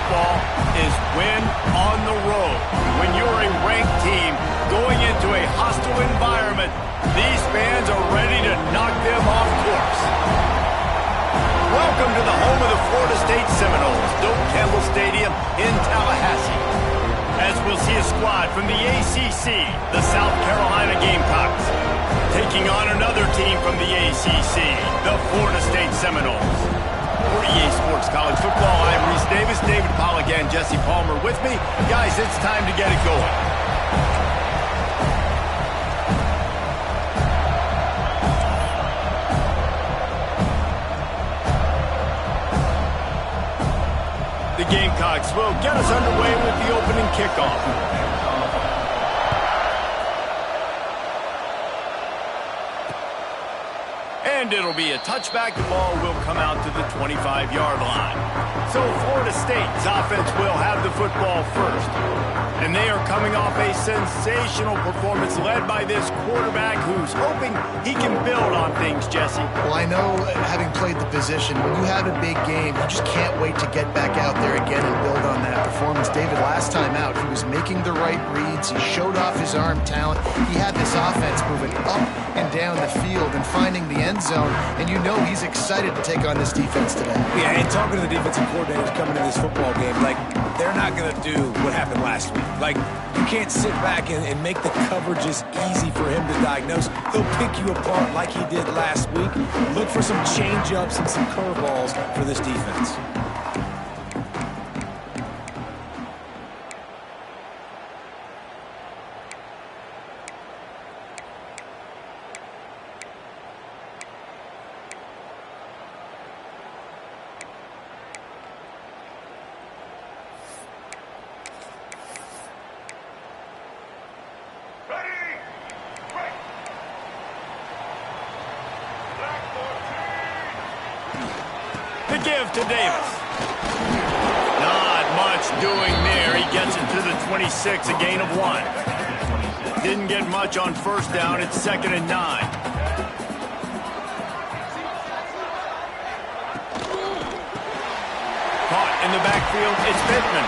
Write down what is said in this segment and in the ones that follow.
football is win on the road. When you're a ranked team going into a hostile environment, these fans are ready to knock them off course. Welcome to the home of the Florida State Seminoles, Doak Campbell Stadium in Tallahassee. As we'll see a squad from the ACC, the South Carolina Gamecocks, taking on another team from the ACC, the Florida State Seminoles. For EA Sports College Football, I'm Reese Davis, David Pollack, and Jesse Palmer with me. Guys, it's time to get it going. The Gamecocks will get us underway with the opening kickoff. And it'll be a touchback. The ball will come out to the 25-yard line. So Florida State's offense will have the football first. And they are coming off a sensational performance led by this quarterback who's hoping he can build on things, Jesse. Well, I know, having played the position, when you have a big game, you just can't wait to get back out there again and build on that performance. David, last time out, he was making the right reads. He showed off his arm talent. He had this offense moving up and down the field and finding the end zone, and you know he's excited to take on this defense today. Yeah, and talking to the defensive coordinators coming into this football game, like, they're not going to do what happened last week. Like, you can't sit back and make the coverages easy for him to diagnose. He'll pick you apart like he did last week. Look for some change-ups and some curveballs for this defense. Give to Davis. Not much doing there. He gets it to the 26, a gain of 1. Didn't get much on first down. It's 2nd and 9. Caught in the backfield. It's Pittman.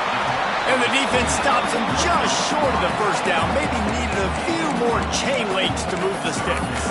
And the defense stops him just short of the first down. Maybe needed a few more chain links to move the sticks.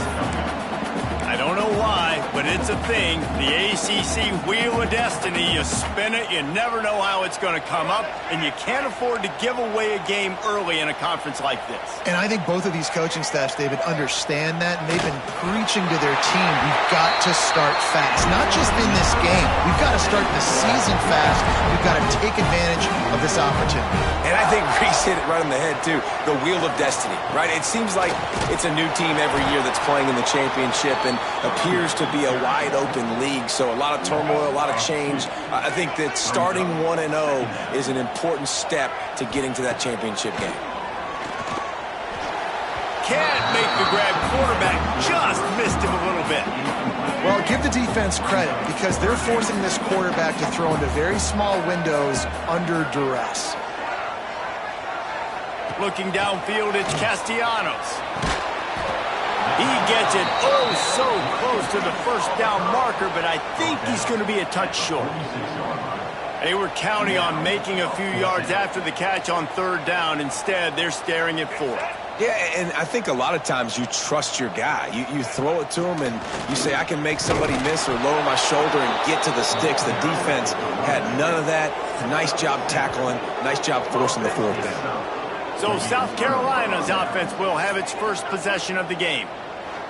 I don't know why, but it's a thing. The ACC Wheel of Destiny, you spin it, you never know how it's going to come up, and you can't afford to give away a game early in a conference like this. And I think both of these coaching staffs, David, understand that, and they've been preaching to their team, we've got to start fast. Not just in this game. We've got to start the season fast. We've got to take advantage of this opportunity. And I think Reese hit it right on the head, too. The Wheel of Destiny, right? It seems like it's a new team every year that's playing in the championship, and appears to be a wide-open league, so a lot of turmoil, a lot of change. I think that starting 1-0 is an important step to getting to that championship game. Can't make the grab. Quarterback just missed him a little bit. Well, give the defense credit because they're forcing this quarterback to throw into very small windows under duress. Looking downfield, it's Castellanos. He gets it so close to the first down marker, but I think he's going to be a touch short. They were counting on making a few yards after the catch on 3rd down. Instead, they're staring at 4th. Yeah, and I think a lot of times you trust your guy. You throw it to him and you say, I can make somebody miss or lower my shoulder and get to the sticks. The defense had none of that. Nice job tackling. Nice job forcing the 4th down. So South Carolina's offense will have its first possession of the game.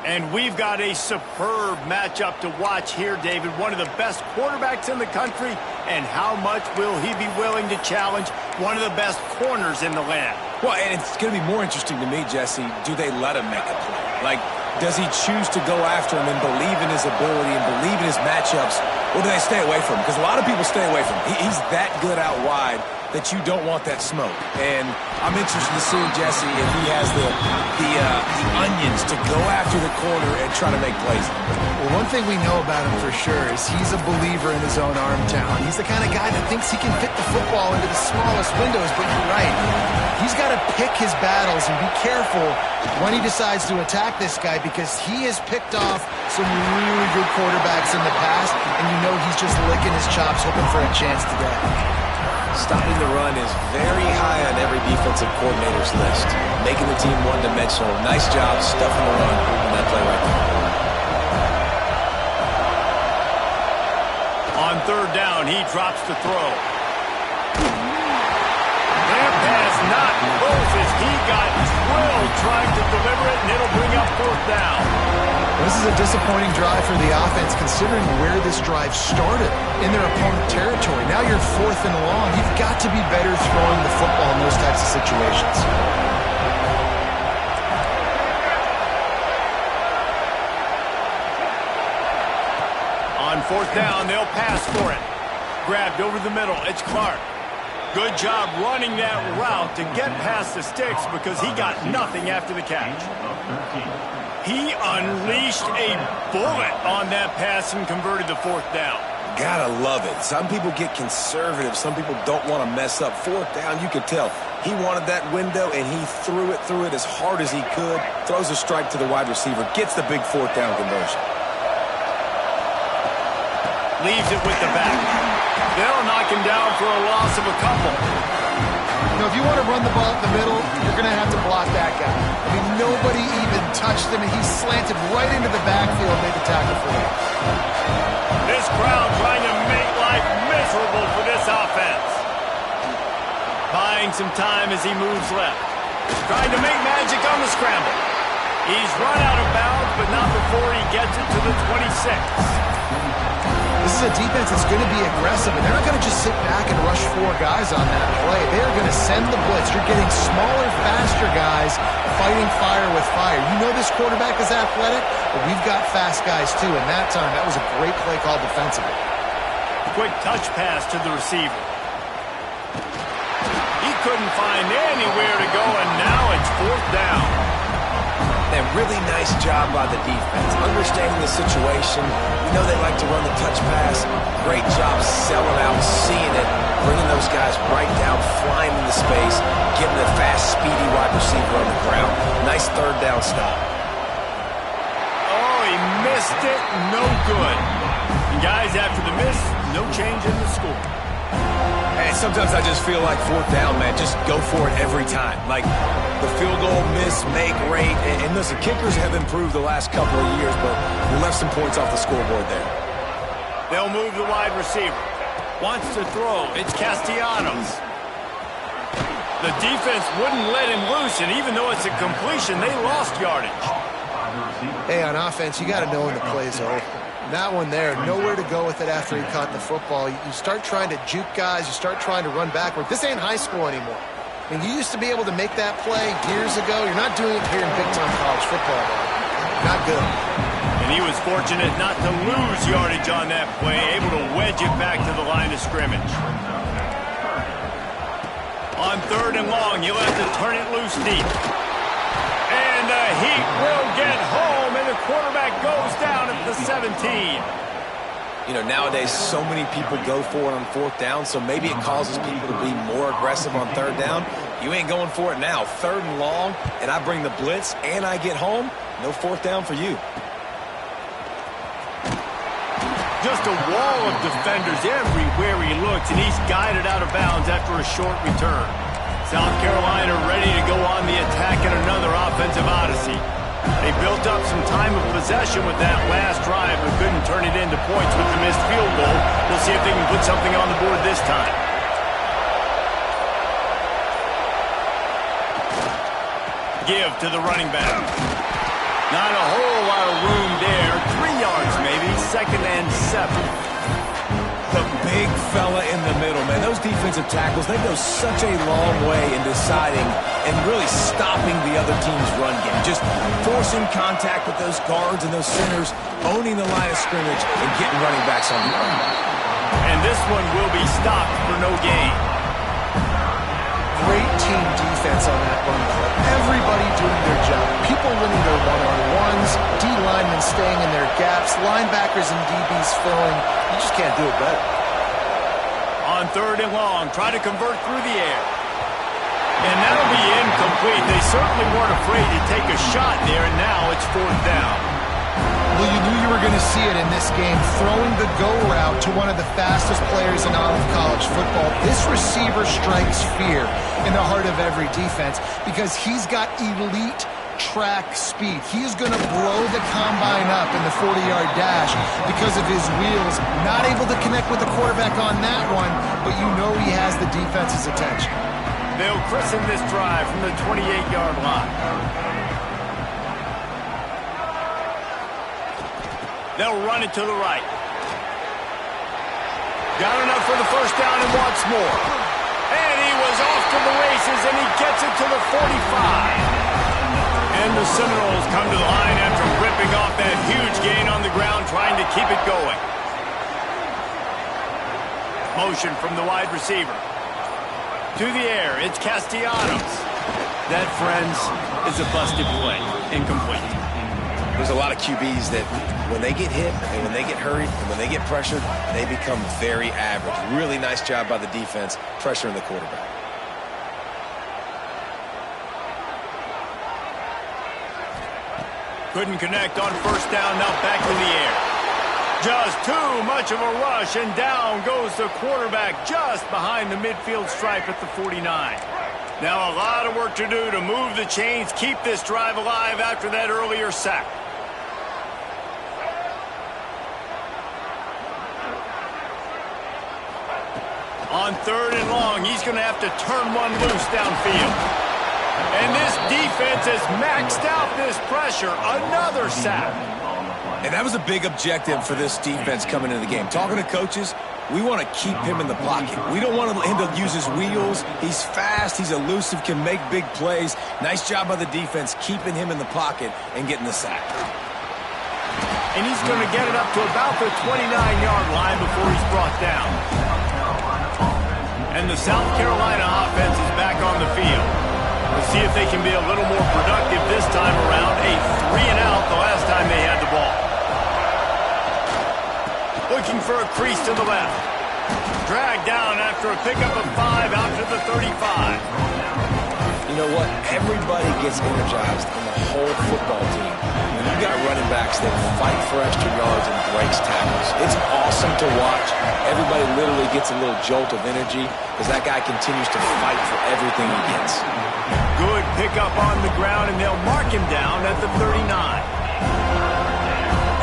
And we've got a superb matchup to watch here, David. One of the best quarterbacks in the country. And how much will he be willing to challenge one of the best corners in the land? Well, and it's going to be more interesting to me, Jesse, do they let him make a play? Like, does he choose to go after him and believe in his ability and believe in his matchups, or do they stay away from him? Because a lot of people stay away from him. He's that good out wide that you don't want that smoke. And I'm interested to see, Jesse, if he has the onions to go after the corner and try to make plays. Well, one thing we know about him for sure is he's a believer in his own arm talent. He's the kind of guy that thinks he can fit the football into the smallest windows, but you're right. He's got to pick his battles and be careful when he decides to attack this guy because he has picked off some really good quarterbacks in the past, and you know he's just licking his chops hoping for a chance today. Stopping the run is very high on every defensive coordinator's list. Making the team one-dimensional. Nice job stuffing the run on that play right there. On third down, he drops to throw. That pass not close as he got drilled trying to deliver it, and it'll bring up fourth down. This is a disappointing drive for the offense, considering where this drive started in their opponent territory. Now you're fourth and long. You've got to be better throwing the football in those types of situations. On fourth down, they'll pass for it. Grabbed over the middle. It's Clark. Good job running that route to get past the sticks because he got nothing after the catch. He unleashed a bullet on that pass and converted the fourth down. Gotta love it. Some people get conservative. Some people don't want to mess up. Fourth down, you could tell. He wanted that window, and he threw it as hard as he could. Throws a strike to the wide receiver. Gets the big fourth down conversion. Leaves it with the back. They'll knock him down for a loss of a couple. You know, if you want to run the ball up the middle, you're going to have to block that guy. I mean, nobody even touched him, and he slanted right into the backfield and made the tackle for him. This crowd trying to make life miserable for this offense. Buying some time as he moves left. Trying to make magic on the scramble. He's run out of bounds, but not before he gets it to the 26. This is a defense that's going to be aggressive, and they're not going to just sit back and rush four guys on that play. They are going to send the blitz. You're getting smaller, faster guys fighting fire with fire. You know this quarterback is athletic, but we've got fast guys too, and that time, that was a great play call defensively. Quick touch pass to the receiver. He couldn't find anywhere to go, and now it's fourth down. And really nice job by the defense. Understanding the situation. We know they like to run the touch pass. Great job selling out, seeing it, bringing those guys right down, flying into space, getting a fast, speedy wide receiver on the ground. Nice third down stop. Oh, he missed it. No good. And guys, after the miss, no change in the score. And sometimes I just feel like fourth down, man, just go for it every time. Like the field goal miss, make rate. And listen, kickers have improved the last couple of years, but we left some points off the scoreboard there. They'll move the wide receiver. Wants to throw. It's Castellanos. The defense wouldn't let him loose, and even though it's a completion, they lost yardage. Hey, on offense, you got to know when the play's over. That one there, nowhere to go with it after he caught the football. You start trying to juke guys. You start trying to run backward. This ain't high school anymore. I mean, you used to be able to make that play years ago. You're not doing it here in big-time college football. Not good. And he was fortunate not to lose yardage on that play, able to wedge it back to the line of scrimmage. On third and long, he'll have to turn it loose deep. And the Heat will get home, and the quarterback goes down at the 17. You know, nowadays, so many people go for it on fourth down, so maybe it causes people to be more aggressive on third down. You ain't going for it now. Third and long, and I bring the blitz, and I get home. No fourth down for you. Just a wall of defenders everywhere he looks, and he's guided out of bounds after a short return. South Carolina ready to go on the attack in another offensive odyssey. They built up some time of possession with that last drive, but couldn't turn it into points with the missed field goal. We'll see if they can put something on the board this time. Give to the running back. Not a whole lot of room there. 3 yards maybe. Second and 7. The big fella in the middle, man. Those defensive tackles, they go such a long way in deciding and really stopping the other team's run game. Just forcing contact with those guards and those centers, owning the line of scrimmage, and getting running backs on the run. And this one will be stopped for no gain. Great team defense on that run play. Everybody doing their job. People winning their one-on-ones, D-linemen staying in their gaps, linebackers and DBs filling. You just can't do it better. On third and long, try to convert through the air. And that'll be incomplete. They certainly weren't afraid to take a shot there, and now it's fourth down. Well, you knew you were going to see it in this game, throwing the go route to one of the fastest players in all of college football. This receiver strikes fear in the heart of every defense because he's got elite track speed. He is going to blow the combine up in the 40-yard dash because of his wheels. Not able to connect with the quarterback on that one, but you know he has the defense's attention. They'll christen this drive from the 28-yard line. They'll run it to the right. Got enough for the first down and wants more. And he was off to the races, and he gets it to the 45. And the Seminoles come to the line after ripping off that huge gain on the ground, trying to keep it going. Motion from the wide receiver. To the air, it's Castellanos. That, friends, is a busted play. Incomplete. There's a lot of QBs that when they get hit and when they get hurried and when they get pressured, they become very average. Really nice job by the defense pressuring the quarterback. Couldn't connect on first down, now back in the air. Just too much of a rush, and down goes the quarterback just behind the midfield stripe at the 49. Now a lot of work to do to move the chains, keep this drive alive after that earlier sack. On third and long, he's going to have to turn one loose downfield. And this defense has maxed out this pressure. Another sack. And that was a big objective for this defense coming into the game. Talking to coaches, we want to keep him in the pocket. We don't want him to use his wheels. He's fast, he's elusive, can make big plays. Nice job by the defense keeping him in the pocket and getting the sack. And he's going to get it up to about the 29-yard line before he's brought down. And the South Carolina offense is back on the field. We'll see if they can be a little more productive this time around. A 3-and-out the last time they had the ball. Looking for a crease to the left. Dragged down after a pickup of 5 out to the 35. You know what? Everybody gets energized in the whole football team. When you got running backs that fight for extra yards and breaks tackles. It's awesome to watch. Everybody literally gets a little jolt of energy as that guy continues to fight for everything he gets. Good pickup on the ground, and they'll mark him down at the 39.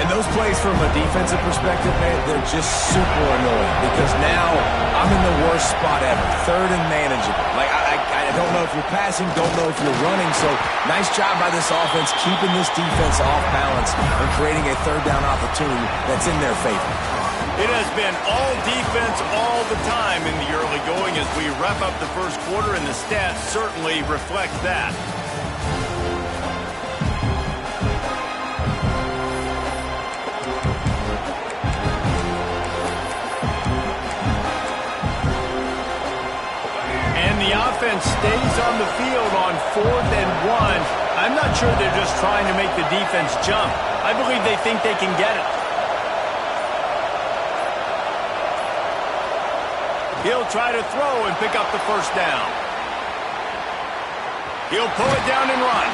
And those plays from a defensive perspective, man, they're just super annoying because now I'm in the worst spot ever. Third and manageable. Like, I don't know if you're passing, don't know if you're running. So nice job by this offense keeping this defense off balance and creating a third down opportunity that's in their favor. It has been all defense all the time in the early going as we wrap up the first quarter, and the stats certainly reflect that. And the offense stays on the field on 4th and 1. I'm not sure they're just trying to make the defense jump. I believe they think they can get it. He'll try to throw and pick up the first down. He'll pull it down and run.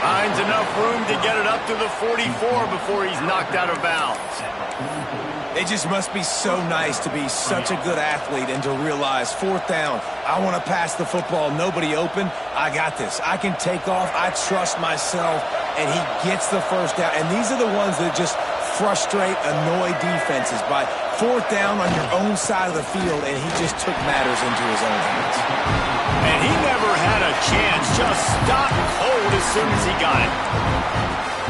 Finds enough room to get it up to the 44 before he's knocked out of bounds. It just must be so nice to be such a good athlete and to realize 4th down, I want to pass the football, nobody open, I got this. I can take off, I trust myself, and he gets the first down. And these are the ones that just frustrate, annoy defenses by 4th down on your own side of the field, and he just took matters into his own hands. And he never had a chance, just stopped cold as soon as he got it.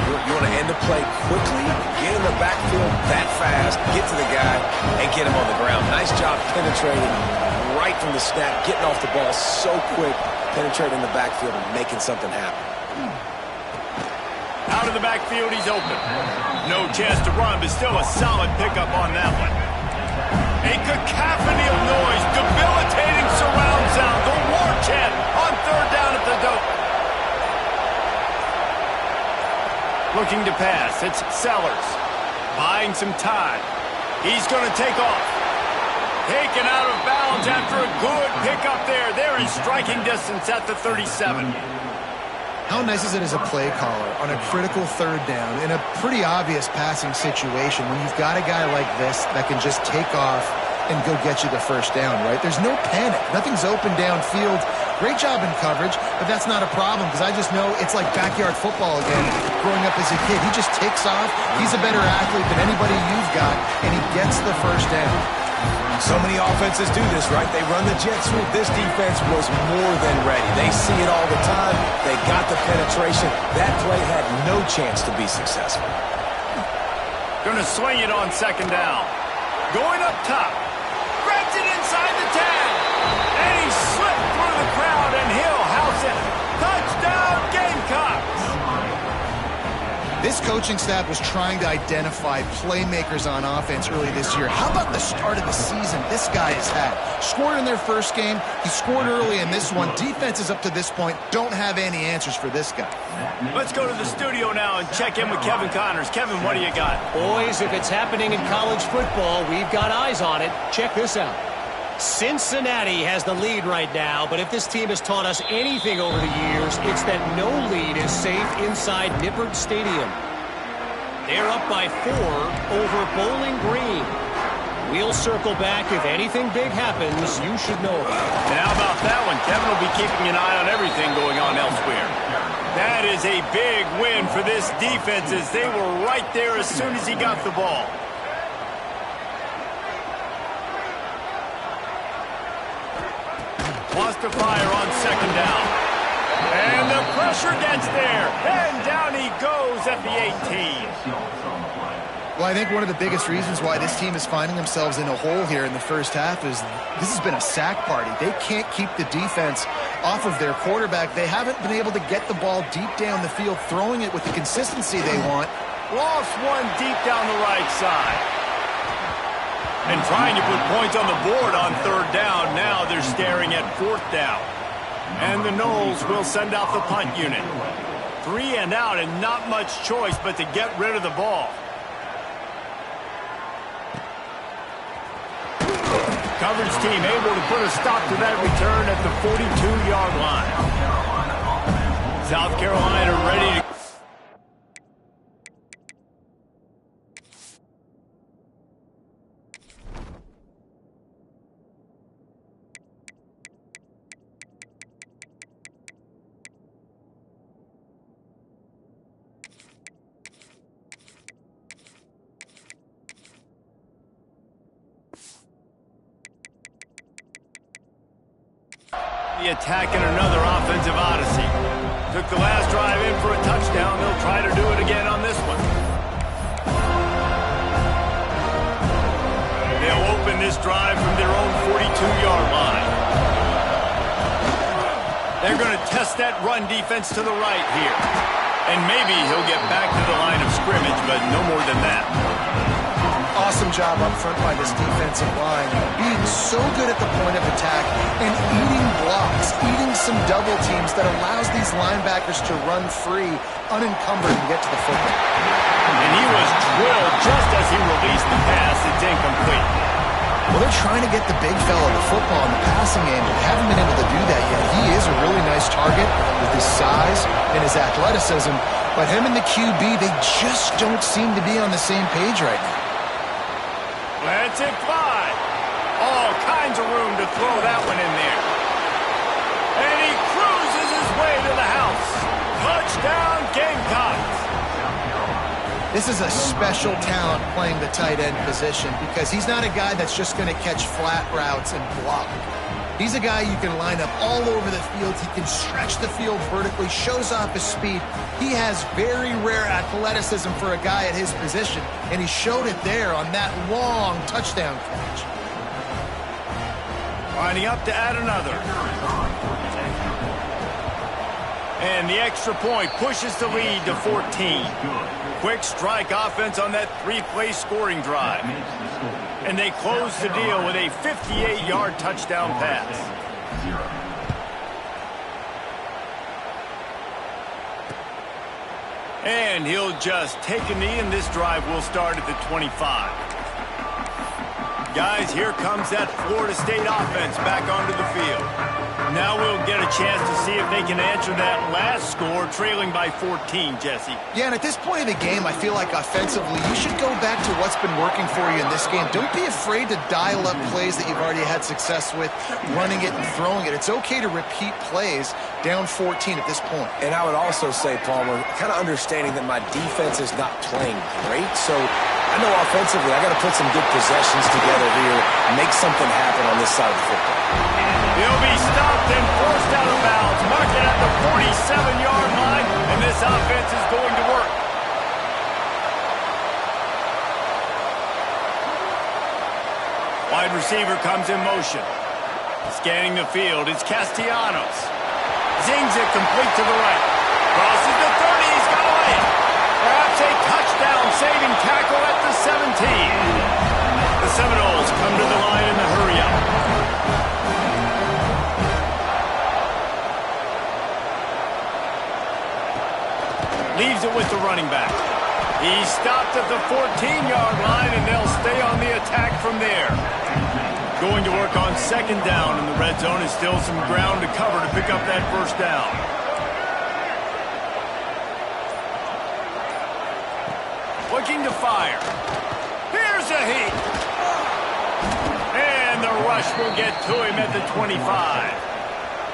You want to end the play quickly, get in the backfield that fast, get to the guy, and get him on the ground. Nice job penetrating right from the snap, getting off the ball so quick, penetrating the backfield and making something happen. Out of the backfield, he's open. No chance to run, but still a solid pickup on that one. A cacophony of noise, debilitating surround sound. The war chant on 3rd down at the dope. Looking to pass, it's Sellers. Buying some time. He's going to take off. Taken out of bounds after a good pickup there. They're in striking distance at the 37. How nice is it as a play caller on a critical third down in a pretty obvious passing situation when you've got a guy like this that can just take off and go get you the first down, right? There's no panic. Nothing's open downfield. Great job in coverage, but that's not a problem because I just know it's like backyard football again. Growing up as a kid, he just takes off. He's a better athlete than anybody you've got, and he gets the first down. So many offenses do this, right? They run the jet sweep. This defense was more than ready. They see it all the time. They got the penetration. That play had no chance to be successful. Going to swing it on second down. Going up top. Grabs it inside the 10. And he slipped through the crowd, and he'll house it. Touchdown, Gamecocks! This coaching staff was trying to identify playmakers on offense early this year. How about the start of the season this guy has had? Scored in their first game. He scored early in this one. Defenses up to this point don't have any answers for this guy. Let's go to the studio now and check in with Kevin Connors. Kevin, what do you got? Boys, if it's happening in college football, we've got eyes on it. Check this out. Cincinnati has the lead right now, but if this team has taught us anything over the years, it's that no lead is safe inside Nippert Stadium. They're up by 4 over Bowling Green. We'll circle back. If anything big happens, you should know about it. And how about that one? Kevin will be keeping an eye on everything going on elsewhere. That is a big win for this defense as they were right there as soon as he got the ball. Wants to fire on second down. And the pressure gets there. And down he goes at the 18. Well, I think one of the biggest reasons why this team is finding themselves in a hole here in the first half is this has been a sack party. They can't keep the defense off of their quarterback. They haven't been able to get the ball deep down the field, throwing it with the consistency they want. Lost one deep down the right side. And trying to put points on the board on third down. Now they're staring at fourth down. And the Noles will send out the punt unit. 3 and out and not much choice but to get rid of the ball. Coverage team able to put a stop to that return at the 42-yard line. South Carolina ready to... the attack in another offensive odyssey. Took the last drive in for a touchdown. They'll try to do it again on this one. They'll open this drive from their own 42-yard line. They're going to test that run defense to the right here. And maybe he'll get back to the line of scrimmage, but no more than that. Awesome job up front by this defensive line, being so good at the point of attack and eating blocks, eating some double teams that allows these linebackers to run free, unencumbered, and get to the football. And he was drilled just as he released the pass. It's incomplete. Well, they're trying to get the big fella the football in the passing game, but haven't been able to do that yet. He is a really nice target with his size and his athleticism, but him and the QB, they just don't seem to be on the same page right now. Lets it fly. All kinds of room to throw that one in there. And he cruises his way to the house. Touchdown, Gamecocks. This is a special talent playing the tight end position because he's not a guy that's just going to catch flat routes and block. He's a guy you can line up all over the field. He can stretch the field vertically, shows off his speed. He has very rare athleticism for a guy at his position, and he showed it there on that long touchdown catch. Lining up to add another. And the extra point pushes the lead to 14. Quick strike offense on that 3-play scoring drive. And they close the deal with a 58-yard touchdown pass. And he'll just take a knee, and this drive will start at the 25. Guys, here comes that Florida State offense back onto the field. Now we'll get a chance to see if they can answer that last score, trailing by 14, Jesse. Yeah, and at this point of the game, I feel like offensively, you should go back to what's been working for you in this game. Don't be afraid to dial up plays that you've already had success with, running it and throwing it. It's okay to repeat plays down 14 at this point. And I would also say, Palmer, kind of understanding that my defense is not playing great, so I know offensively I got to put some good possessions together here, make something happen on this side of the football. He'll be stopped and forced out of bounds, marked it at the 47-yard line, and this offense is going to work. Wide receiver comes in motion. Scanning the field, it's Castellanos. Zings it complete to the right. Crosses the 30, he's got away. Perhaps a touchdown-saving tackle at the 17. The Seminoles come to the line in the hurry-up. Leaves it with the running back. He stopped at the 14-yard line, and they'll stay on the attack from there. Going to work on second down in the red zone. Is still some ground to cover to pick up that first down. Looking to fire. Here's a heat. And the rush will get to him at the 25.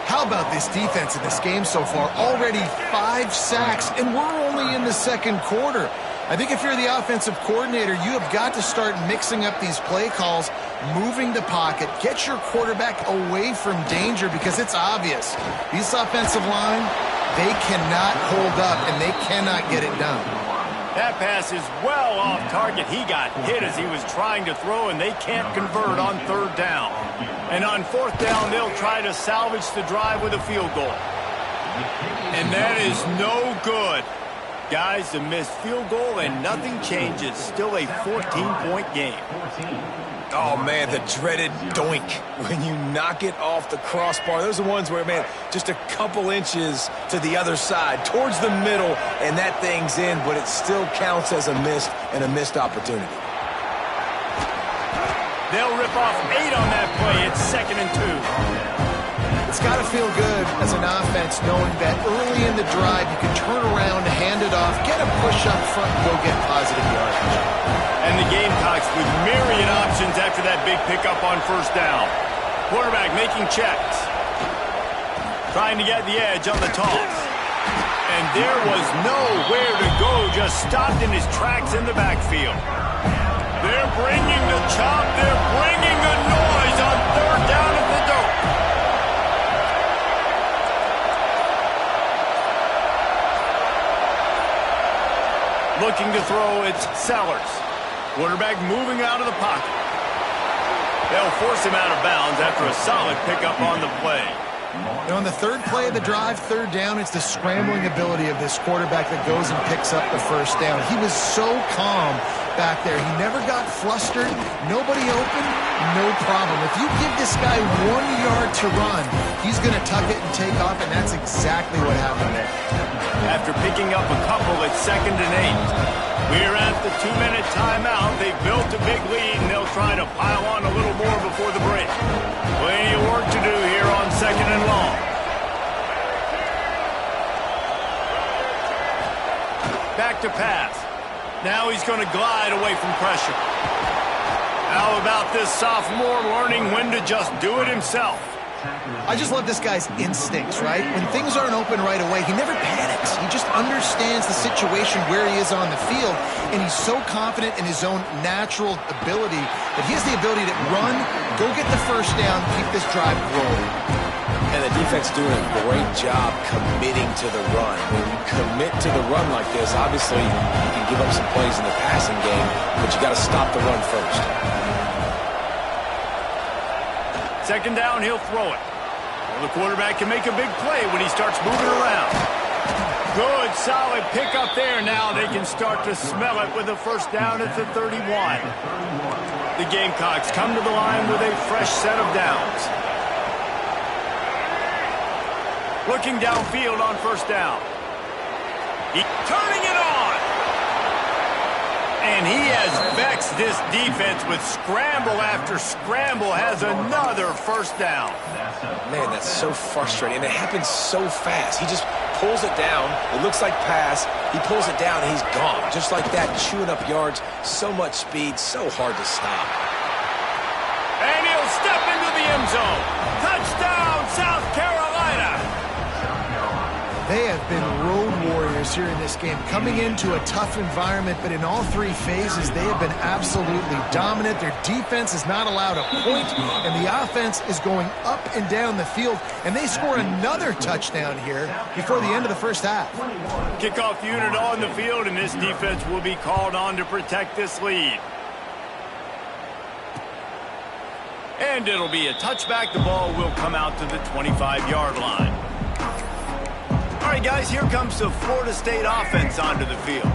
How about this defense in this game so far? Already 5 sacks, and we're only in the second quarter. I think if you're the offensive coordinator, you have got to start mixing up these play calls, moving the pocket, get your quarterback away from danger, because it's obvious. This offensive line, they cannot hold up, and they cannot get it done. That pass is well off target. He got hit as he was trying to throw, and they can't convert on third down. And on fourth down, they'll try to salvage the drive with a field goal. And that is no good. Guys, a missed field goal, and nothing changes. Still a 14-point game. Oh, man, the dreaded doink. When you knock it off the crossbar, those are the ones where, man, just a couple inches to the other side, towards the middle, and that thing's in, but it still counts as a missed opportunity. They'll rip off 8 on that play. It's 2nd and 2. It's got to feel good as an offense knowing that early in the drive you can turn around, hand it off, get a push up front, and go get positive yardage. And the Gamecocks with myriad options after that big pickup on first down. Quarterback making checks. Trying to get the edge on the toss. And there was nowhere to go, just stopped in his tracks in the backfield. They're bringing the chop, they're bringing the noise on third down at the dope. Looking to throw, it's Sellers. Quarterback moving out of the pocket. They'll force him out of bounds after a solid pickup on the play. Now on the third play of the drive, third down, it's the scrambling ability of this quarterback that goes and picks up the first down. He was so calm back there. He never got flustered. Nobody open, no problem. If you give this guy 1 yard to run, he's going to tuck it and take off, and that's exactly what happened there. After picking up a couple, it's 2nd and 8. We're at the 2-minute timeout. They've built a big lead, and they'll try to pile on a little more before the break. Plenty of work to do here on 2nd and long. Back to pass. Now he's going to glide away from pressure. How about this sophomore learning when to just do it himself? I just love this guy's instincts, right? When things aren't open right away, he never panics. He just understands the situation where he is on the field, and he's so confident in his own natural ability that he has the ability to run, go get the first down, keep this drive rolling. And the defense doing a great job committing to the run. When you commit to the run like this, obviously you can give up some plays in the passing game, but you got to stop the run first. Second down, he'll throw it. Well, the quarterback can make a big play when he starts moving around. Good, solid pickup there. Now they can start to smell it with a first down at the 31. The Gamecocks come to the line with a fresh set of downs. Looking downfield on first down. He's turning it on. And he has vexed this defense with scramble after scramble, has another first down. Man, that's so frustrating, and it happens so fast. He just pulls it down. It looks like pass. He pulls it down, and he's gone. Just like that, chewing up yards. So much speed, so hard to stop. And he'll step into the end zone. Touchdown, South Carolina. They have been road warriors here in this game, coming into a tough environment, but in all three phases, they have been absolutely dominant. Their defense is not allowed a point, and the offense is going up and down the field, and they score another touchdown here before the end of the first half. Kickoff unit on the field, and this defense will be called on to protect this lead. And it'll be a touchback. The ball will come out to the 25-yard line. All right, guys, here comes the Florida State offense onto the field.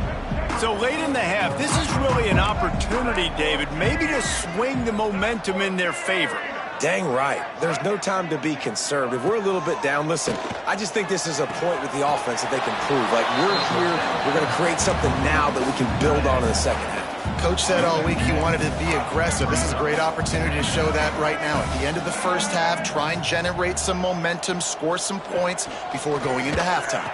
So late in the half, this is really an opportunity, David, maybe to swing the momentum in their favor. Dang right. There's no time to be conservative. We're a little bit down. Listen, I just think this is a point with the offense that they can prove. Like, we're here, we're going to create something now that we can build on in the second half. Coach said all week he wanted to be aggressive. This is a great opportunity to show that right now. At the end of the first half, try and generate some momentum, score some points before going into halftime.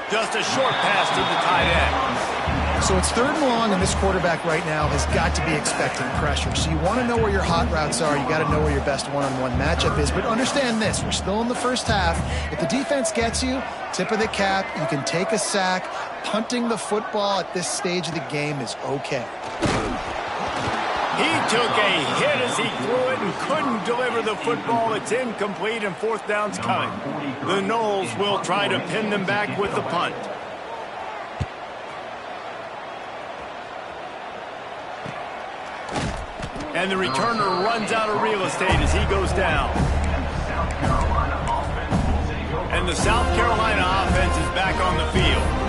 Just a short pass to the tight end. So it's 3rd and long, and this quarterback right now has got to be expecting pressure. So you want to know where your hot routes are. You got to know where your best one-on-one matchup is. But understand this, we're still in the first half. If the defense gets you, tip of the cap, you can take a sack. Punting the football at this stage of the game is okay. He took a hit as he threw it and couldn't deliver the football. It's incomplete, and 4th down's coming. The Noles will try to pin them back with the punt. And the returner runs out of real estate as he goes down. And the South Carolina offense is back on the field.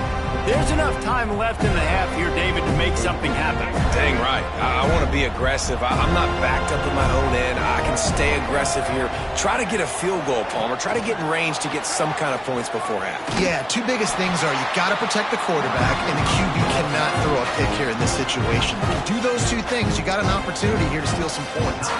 There's enough time left in the half here, David, to make something happen. Dang right. I want to be aggressive. I'm not backed up in my own end. I can stay aggressive here. Try to get a field goal, Palmer. Try to get in range to get some kind of points before half. Yeah, two biggest things are you got to protect the quarterback, and the QB cannot throw a pick here in this situation. If you do those two things, you got an opportunity here to steal some points.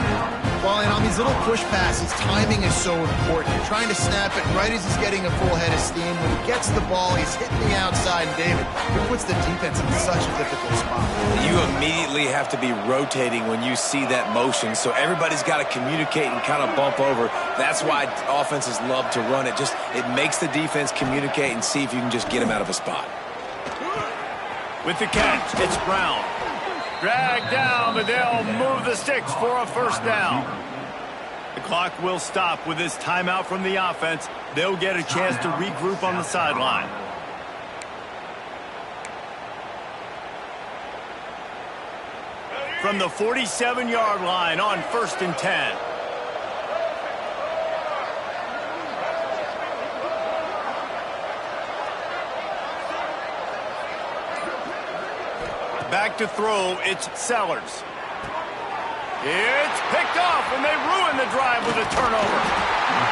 Well, and on these little push passes, timing is so important. You're trying to snap it right as he's getting a full head of steam. When he gets the ball, he's hitting the outside. David, it puts the defense in such a difficult spot. You immediately have to be rotating when you see that motion, so everybody's got to communicate and kind of bump over. That's why offenses love to run it. It makes the defense communicate and see if you can just get him out of a spot. With the catch, it's Brown. Dragged down, but they'll move the sticks for a first down. The clock will stop with this timeout from the offense. They'll get a chance to regroup on the sideline. From the 47-yard line on 1st and 10. Back to throw, it's Sellers. It's picked off, and they ruin the drive with a turnover.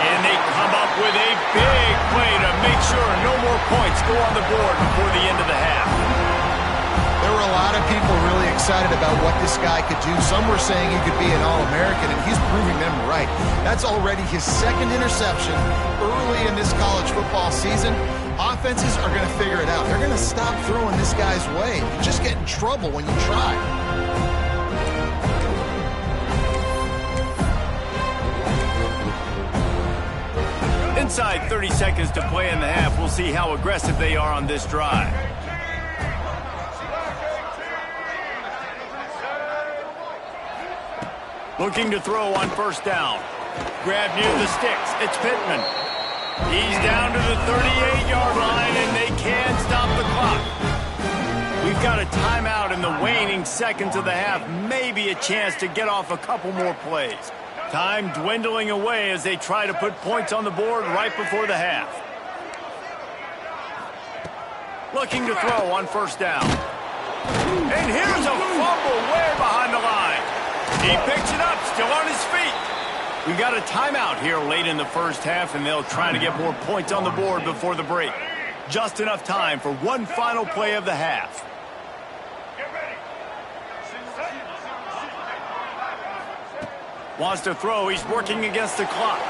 And they come up with a big play to make sure no more points go on the board before the end of the half. There were a lot of people really excited about what this guy could do. Some were saying he could be an All-American, and he's proving them right. That's already his 2nd interception early in this college football season. Offenses are going to figure it out. They're going to stop throwing this guy's way. You just get in trouble when you try. Inside 30 seconds to play in the half. We'll see how aggressive they are on this drive. Looking to throw on 1st down. Grab near the sticks. It's Pittman. He's down to the 38-yard line, and they can't stop the clock. We've got a timeout in the waning seconds of the half. Maybe a chance to get off a couple more plays. Time dwindling away as they try to put points on the board right before the half. Looking to throw on 1st down. And here's a fumble way behind the line. He picks it up, still on his feet. We've got a timeout here late in the first half, and they'll try to get more points on the board before the break. Just enough time for one final play of the half. Wants to throw. He's working against the clock.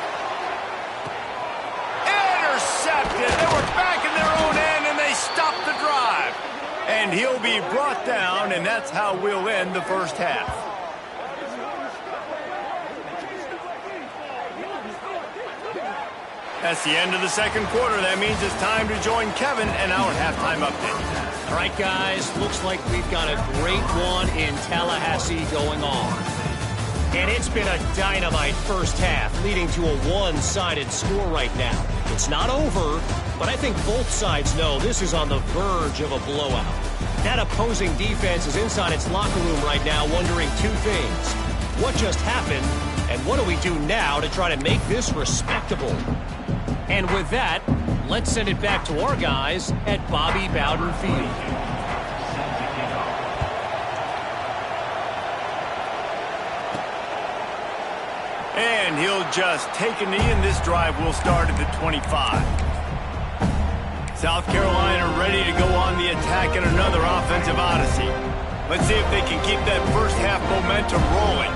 Intercepted. They were back in their own end, and they stopped the drive. And he'll be brought down, and that's how we'll end the first half. That's the end of the second quarter. That means it's time to join Kevin and our halftime update. All right, guys, looks like we've got a great one in Tallahassee going on. And it's been a dynamite first half, leading to a one-sided score right now. It's not over, but I think both sides know this is on the verge of a blowout. That opposing defense is inside its locker room right now wondering two things. What just happened, and what do we do now to try to make this respectable? And with that, let's send it back to our guys at Bobby Bowden Field. And he'll just take a knee, and this drive will start at the 25. South Carolina ready to go on the attack in another offensive odyssey. Let's see if they can keep that first half momentum rolling.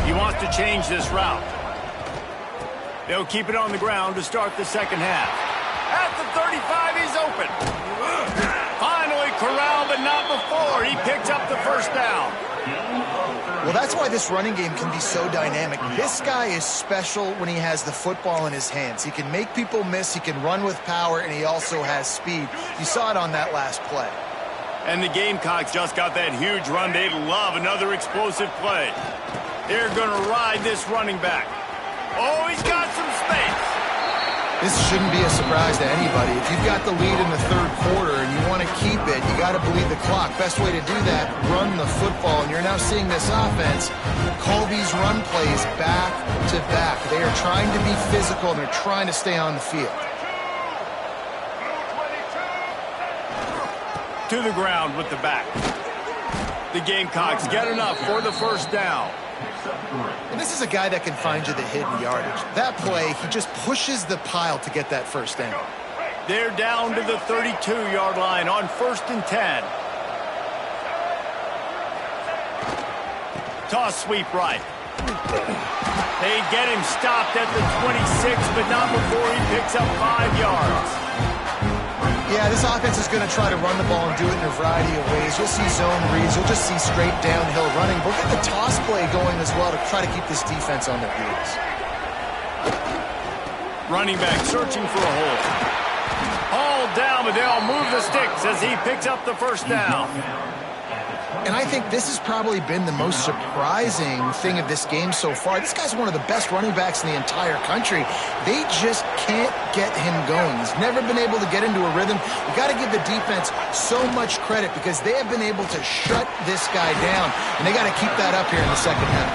He wants to change this route. They'll keep it on the ground to start the second half. At the 35, he's open. Finally corralled, but not before. He picks up the first down. Well, that's why this running game can be so dynamic. This guy is special when he has the football in his hands. He can make people miss, he can run with power, and he also has speed. You saw it on that last play. And the Gamecocks just got that huge run. They'd love another explosive play. They're going to ride this running back. Oh, he's got some space. This shouldn't be a surprise to anybody. If you've got the lead in the third quarter and you want to keep it, you got to bleed the clock. Best way to do that, run the football. And you're now seeing this offense call these run plays back to back. They are trying to be physical, and they're trying to stay on the field. To the ground with the back. The Gamecocks get enough for the first down. And this is a guy that can find you the hidden yardage. That play, he just pushes the pile to get that first down. They're down to the 32-yard line on 1st and 10. Toss sweep right. They get him stopped at the 26, but not before he picks up 5 yards. Yeah, this offense is going to try to run the ball and do it in a variety of ways. You'll see zone reads. You'll just see straight downhill running. We'll get the toss play going as well to try to keep this defense on their heels. Running back searching for a hole. All down, but they'll move the sticks as he picks up the first down. And I think this has probably been the most surprising thing of this game so far. This guy's one of the best running backs in the entire country. They just can't get him going. He's never been able to get into a rhythm. We've got to give the defense so much credit because they have been able to shut this guy down, and they got to keep that up here in the second half.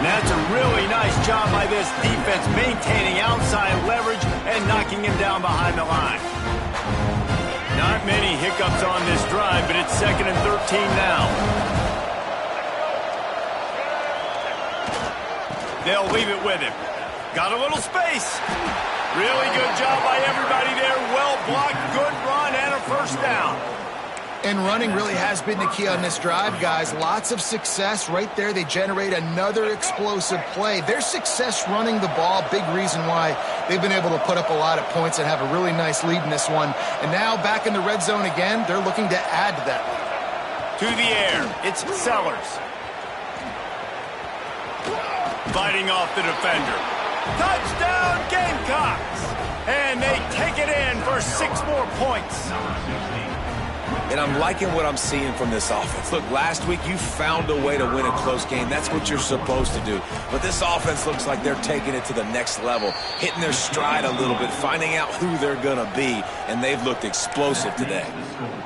And that's a really nice job by this defense, maintaining outside leverage and knocking him down behind the line. Not many hiccups on this drive, but it's 2nd and 13 now. They'll leave it with him. Got a little space. Really good job by everybody there. Well blocked, good run, and a first down. And running really has been the key on this drive, guys. Lots of success right there. They generate another explosive play. Their success running the ball, big reason why they've been able to put up a lot of points and have a really nice lead in this one. And now back in the red zone again, they're looking to add to that lead. To the air, it's Sellers. Fighting off the defender. Touchdown, Gamecocks! And they take it in for 6 more points. And I'm liking what I'm seeing from this offense. Look, last week you found a way to win a close game. That's what you're supposed to do. But this offense looks like they're taking it to the next level, hitting their stride a little bit, finding out who they're going to be, and they've looked explosive today.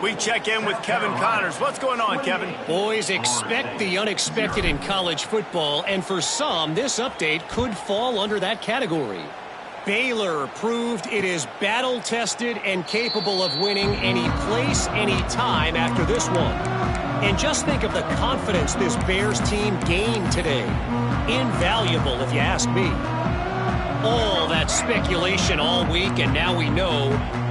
We check in with Kevin Connors. What's going on, Kevin? Boys, expect the unexpected in college football, and for some, this update could fall under that category. Baylor proved it is battle-tested and capable of winning any place, any time after this one. And just think of the confidence this Bears team gained today. Invaluable, if you ask me. All that speculation all week, and now we know.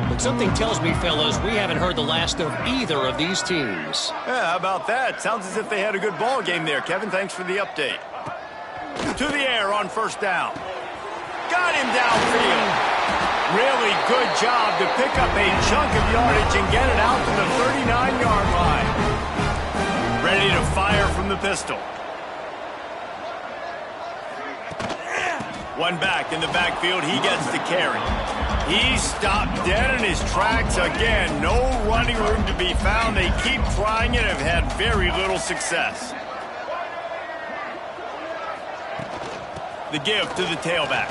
But something tells me, fellas, we haven't heard the last of either of these teams. Yeah, how about that? Sounds as if they had a good ball game there, Kevin. Thanks for the update. To the air on first down. Got him downfield. Really good job to pick up a chunk of yardage and get it out to the 39-yard line. Ready to fire from the pistol. One back in the backfield. He gets the carry. He stopped dead in his tracks again. No running room to be found. They keep trying it, have had very little success. The give to the tailback.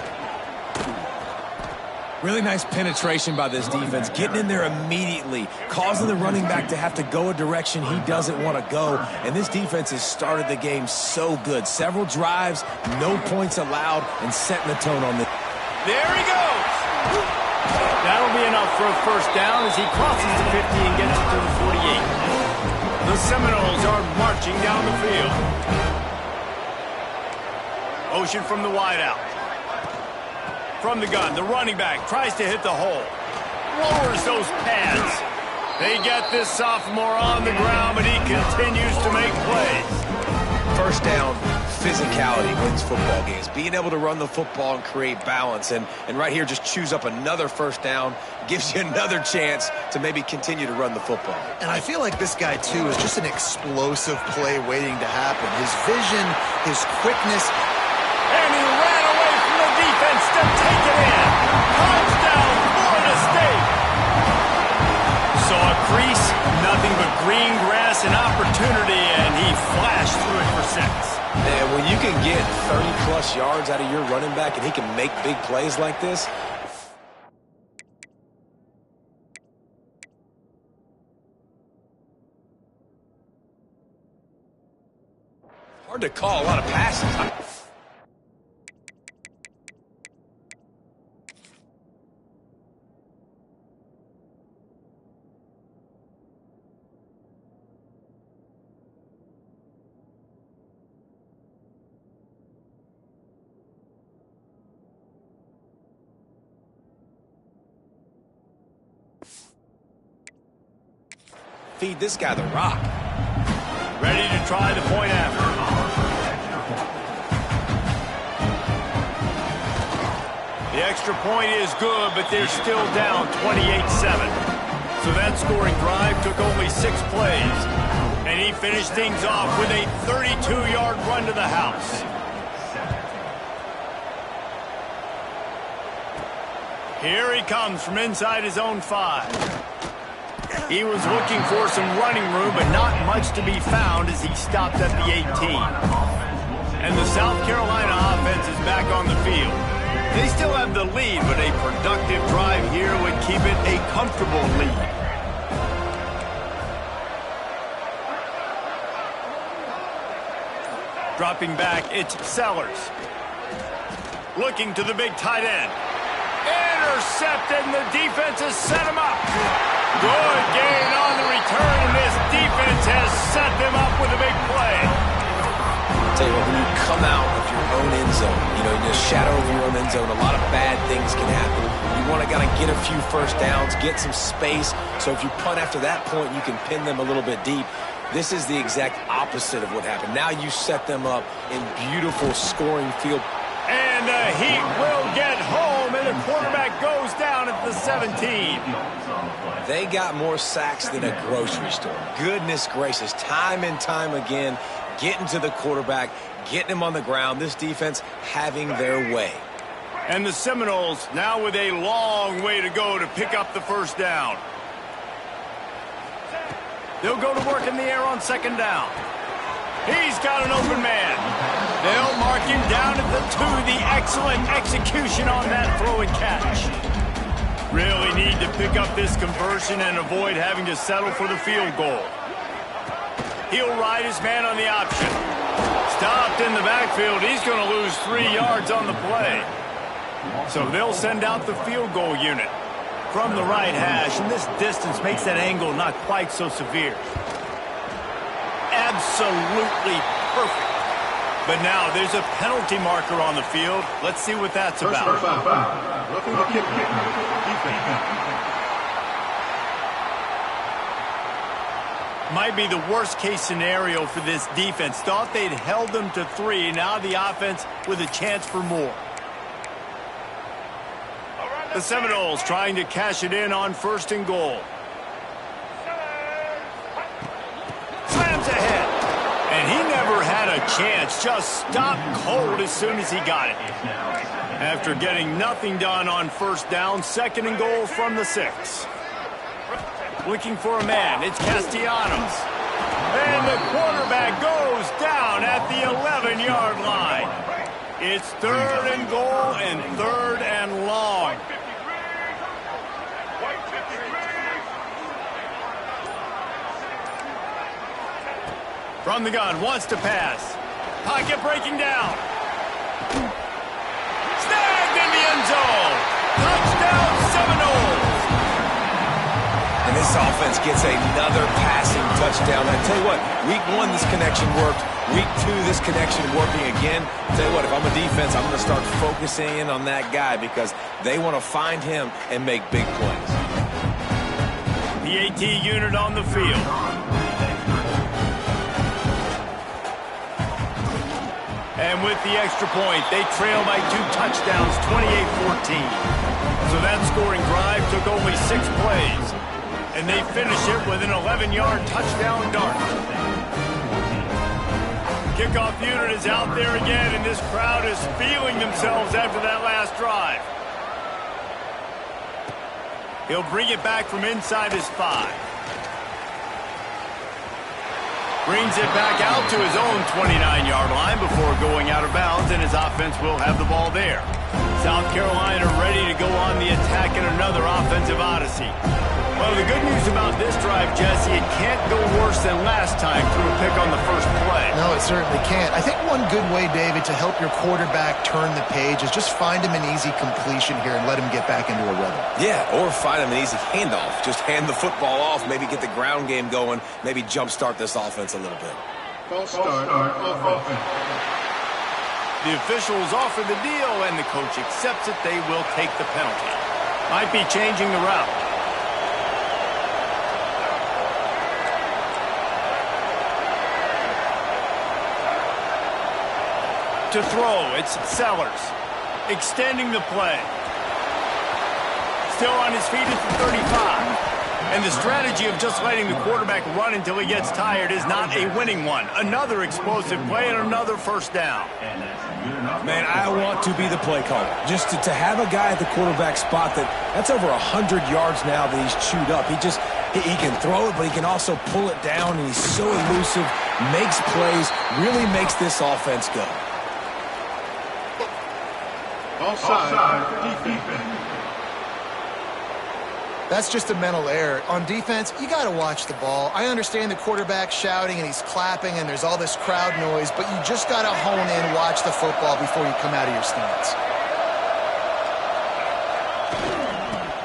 Really nice penetration by this defense, getting in there immediately, causing the running back to have to go a direction he doesn't want to go. And this defense has started the game so good. Several drives, no points allowed, and setting the tone on this. There he goes. That'll be enough for a first down as he crosses the 50 and gets it to the 48. The Seminoles are marching down the field. Motion from the wideout. From the gun, the running back tries to hit the hole. Lowers those pads. They get this sophomore on the ground, but he continues to make plays. First down, physicality wins football games. Being able to run the football and create balance. And right here, just choose up another first down. Gives you another chance to maybe continue to run the football. And I feel like this guy, too, is just an explosive play waiting to happen. His vision, his quickness. And he ran away from the defense to take it in. Touchdown, Florida State. So a crease, nothing but green grass and opportunity, and he flashed through it for 6. And when you can get 30-plus yards out of your running back and he can make big plays like this, hard to call a lot of passes. Feed this guy the rock. Ready to try the point after. The extra point is good, but they're still down 28-7. So that scoring drive took only 6 plays. And he finished things off with a 32-yard run to the house. Here he comes from inside his own 5. He was looking for some running room, but not much to be found as he stopped at the 18. And the South Carolina offense is back on the field. They still have the lead, but a productive drive here would keep it a comfortable lead. Dropping back, it's Sellers. Looking to the big tight end. Intercepted, and the defense has set him up. Good gain on the return, and this defense has set them up with a big play. I'll tell you what, when you come out of your own end zone, you know, in the shadow of your own end zone, a lot of bad things can happen. You want to gotta get a few first downs, get some space, so if you punt after that point, you can pin them a little bit deep. This is the exact opposite of what happened. Now you set them up in beautiful scoring field. And the Heat will get home, and the quarterback goes down at the 17. They got more sacks than a grocery store. Goodness gracious, time and time again, getting to the quarterback, getting him on the ground. This defense having their way. And the Seminoles now with a long way to go to pick up the first down. They'll go to work in the air on second down. He's got an open man. They'll mark him down at the 2. The excellent execution on that throw and catch. Really need to pick up this conversion and avoid having to settle for the field goal. He'll ride his man on the option. Stopped in the backfield. He's going to lose 3 yards on the play. So they'll send out the field goal unit from the right hash, and this distance makes that angle not quite so severe. Absolutely perfect. But now there's a penalty marker on the field. Let's see what that's about. Might be the worst-case scenario for this defense. Thought they'd held them to 3. Now the offense with a chance for more. The Seminoles trying to cash it in on 1st and goal. Slams ahead. And he never had a chance. Just stopped cold as soon as he got it. After getting nothing done on 1st down, 2nd and goal from the 6. Looking for a man. It's Castellanos. And the quarterback goes down at the 11-yard line. It's 3rd and goal and 3rd and long. From the gun, wants to pass. Pocket breaking down. Snagged in the end zone. Touchdown, Seminoles. And this offense gets another passing touchdown. I tell you what, week 1 this connection worked. Week 2 this connection working again. I tell you what, if I'm a defense, I'm going to start focusing in on that guy because they want to find him and make big plays. The AT unit on the field. And with the extra point, they trail by 2 touchdowns, 28-14. So that scoring drive took only 6 plays. And they finish it with an 11-yard touchdown dart. Kickoff unit is out there again, and this crowd is feeling themselves after that last drive. He'll bring it back from inside his 5. Brings it back out to his own 29-yard line before going out of bounds, and his offense will have the ball there. South Carolina ready to go on the attack in another offensive odyssey. Well, the good news about this drive, Jesse, it can't go worse than last time through a pick on the first play. No, it certainly can't. I think one good way, David, to help your quarterback turn the page is just find him an easy completion here and let him get back into a rhythm. Yeah, or find him an easy handoff. Just hand the football off, maybe get the ground game going, maybe jumpstart this offense a little bit. False start offense. The officials offer the deal, and the coach accepts it. They will take the penalty. Might be changing the route. To throw, it's Sellers. Extending the play. Still on his feet at the 35. And the strategy of just letting the quarterback run until he gets tired is not a winning one. Another explosive play and another 1st down. Man, I want to be the play caller. Just to have a guy at the quarterback spot that's over 100 yards now that he's chewed up. He can throw it, but he can also pull it down, and he's so elusive, makes plays, really makes this offense go. Offside, defense. That's just a mental error. On defense, you got to watch the ball. I understand the quarterback shouting and he's clapping and there's all this crowd noise, but you just got to hone in, watch the football before you come out of your stance.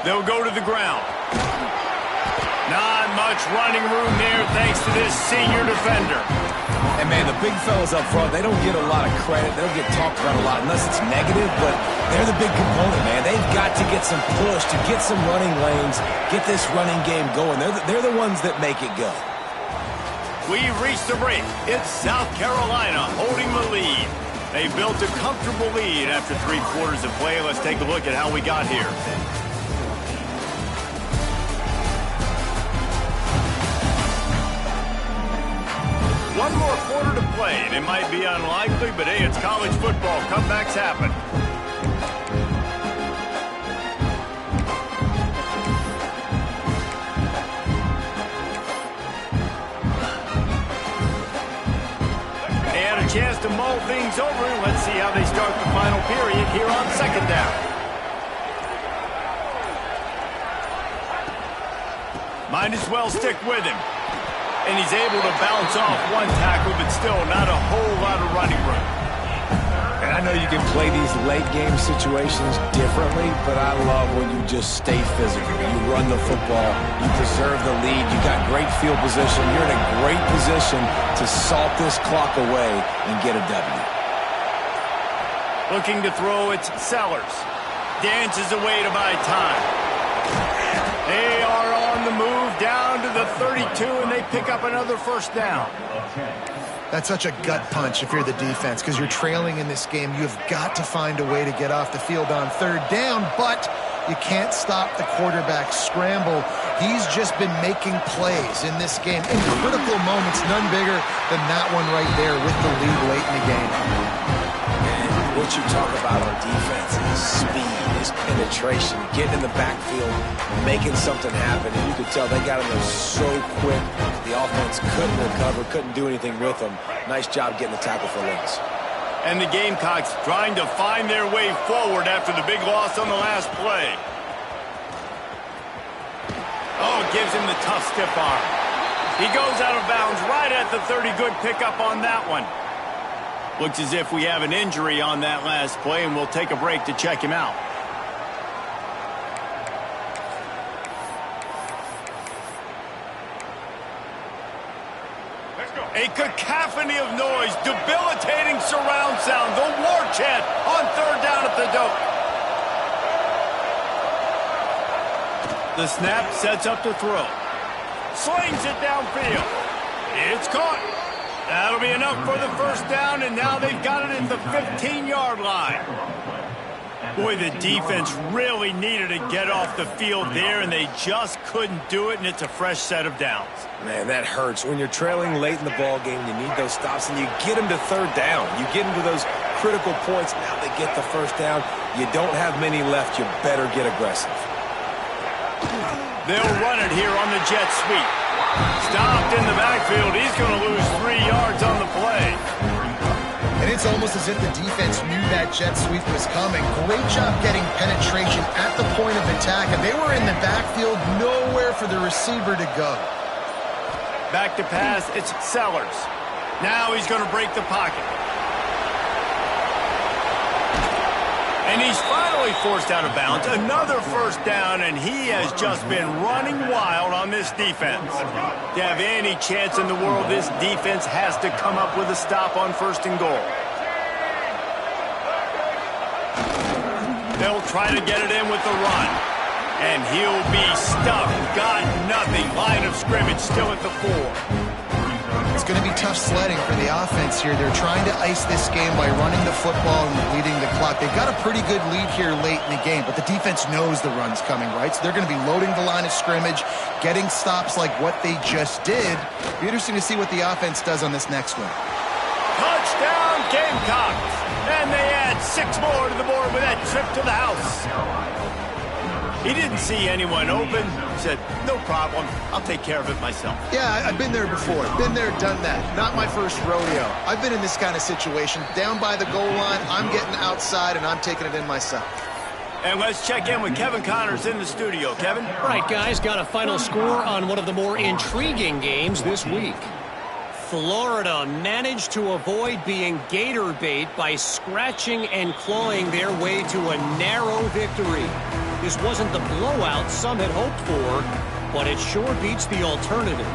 They'll go to the ground. Not much running room there thanks to this senior defender. And, man, the big fellas up front, they don't get a lot of credit. They don't get talked about a lot unless it's negative, but they're the big component, man. They've got to get some push, to get some running lanes, get this running game going. They're the ones that make it go. We reach the break. It's South Carolina holding the lead. They built a comfortable lead after 3 quarters of play. Let's take a look at how we got here. One more quarter to play, and it might be unlikely, but hey, it's college football. Comebacks happen. They had a chance to mull things over. Let's see how they start the final period here on 2nd down. Might as well stick with him. And he's able to bounce off one tackle, but still not a whole lot of running room. And I know you can play these late-game situations differently, but I love when you just stay physical. You run the football. You preserve the lead. You got great field position. You're in a great position to salt this clock away and get a W. Looking to throw, it's Sellers. Dances away to buy time. They are on the move down to the 32, and they pick up another first down. That's such a gut punch if you're the defense, because you're trailing in this game. You've got to find a way to get off the field on third down, but you can't stop the quarterback scramble. He's just been making plays in this game. In critical moments, none bigger than that one right there with the lead late in the game. And what you talk about on defense is speed, is penetration, getting in the backfield, making something happen. And you could tell they got him there so quick. The offense couldn't recover, couldn't do anything with them. Nice job getting the tackle for loss. And the Gamecocks trying to find their way forward after the big loss on the last play. Oh, gives him the tough stiff arm. He goes out of bounds right at the 30. Good pickup on that one. Looks as if we have an injury on that last play, and we'll take a break to check him out. A cacophony of noise, debilitating surround sound, the war chant on third down at the dope. The snap sets up to throw. Slings it downfield. It's caught. That'll be enough for the first down, and now they've got it at the 15-yard line. Boy, the defense really needed to get off the field there, and they just couldn't do it, and it's a fresh set of downs. Man, that hurts. When you're trailing late in the ball game, you need those stops, and you get them to third down. You get them to those critical points. Now they get the first down. You don't have many left. You better get aggressive. They'll run it here on the jet sweep. Stopped in the backfield. He's going to lose 3 yards on the play. And it's almost as if the defense knew that jet sweep was coming. Great job getting penetration at the point of attack, and they were in the backfield, nowhere for the receiver to go. Back to pass, it's Sellers. Now he's going to break the pocket. And he's finally forced out of bounds. Another first down, and he has just been running wild on this defense. To have any chance in the world, this defense has to come up with a stop on first and goal. They'll try to get it in with the run. And he'll be stuffed. Got nothing. Line of scrimmage still at the 4. It's going to be tough sledding for the offense here. They're trying to ice this game by running the football and leading the clock. They've got a pretty good lead here late in the game, but the defense knows the run's coming, right? So they're going to be loading the line of scrimmage, getting stops like what they just did. It'll be interesting to see what the offense does on this next one. Touchdown, Gamecocks! And they add 6 more to the board with that trip to the house. He didn't see anyone open. He said, no problem. I'll take care of it myself. Yeah, I've been there before. Been there, done that. Not my first rodeo. I've been in this kind of situation. Down by the goal line, I'm getting outside, and I'm taking it in myself. And let's check in with Kevin Connors in the studio. Kevin? Right, guys, got a final score on one of the more intriguing games this week. Florida managed to avoid being gator bait by scratching and clawing their way to a narrow victory. This wasn't the blowout some had hoped for, but it sure beats the alternative.